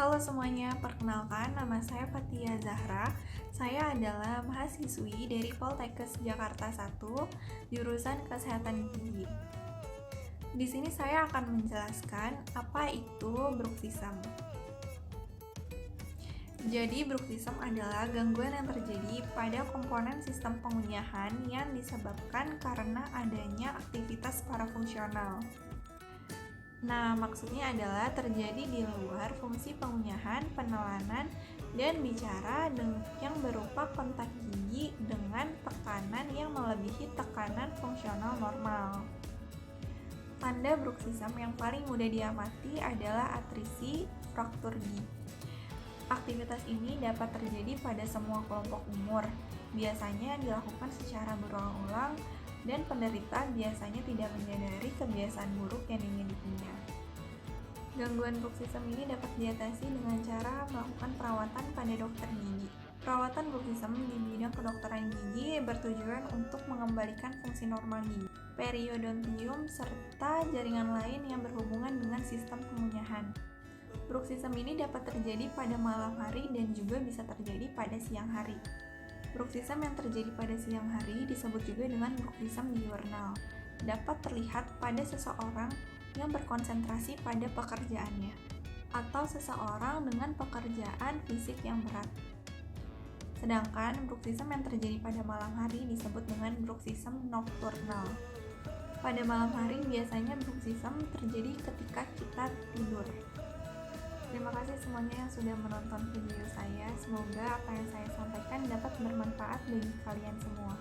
Halo semuanya, perkenalkan nama saya Fatia Zahra. Saya adalah mahasiswi dari Poltekkes Jakarta 1, jurusan Kesehatan Gigi. Di sini saya akan menjelaskan apa itu bruxism. Jadi, bruxism adalah gangguan yang terjadi pada komponen sistem pengunyahan yang disebabkan karena adanya aktivitas parafungsional. Nah, maksudnya adalah terjadi di luar fungsi pengunyahan, penelanan, dan bicara yang berupa kontak gigi dengan tekanan yang melebihi tekanan fungsional normal. Tanda bruxism yang paling mudah diamati adalah atrisi fraktur gigi. Aktivitas ini dapat terjadi pada semua kelompok umur. Biasanya dilakukan secara berulang-ulang dan penderita biasanya tidak menyadari kebiasaan buruk yang dimilikinya. Gangguan bruxism ini dapat diatasi dengan cara melakukan perawatan pada dokter gigi. Perawatan bruxism di bidang kedokteran gigi bertujuan untuk mengembalikan fungsi normal gigi, periodontium, serta jaringan lain yang berhubungan dengan sistem pengunyahan. Bruxism ini dapat terjadi pada malam hari dan juga bisa terjadi pada siang hari. Bruxism yang terjadi pada siang hari disebut juga dengan bruxism diurnal. Dapat terlihat pada seseorang yang berkonsentrasi pada pekerjaannya, atau seseorang dengan pekerjaan fisik yang berat. Sedangkan bruxism yang terjadi pada malam hari disebut dengan bruxism nokturnal. Pada malam hari biasanya bruxism terjadi ketika kita tidur. Terima kasih semuanya yang sudah menonton video saya. Semoga apa yang saya sampaikan dapat bermanfaat bagi kalian semua.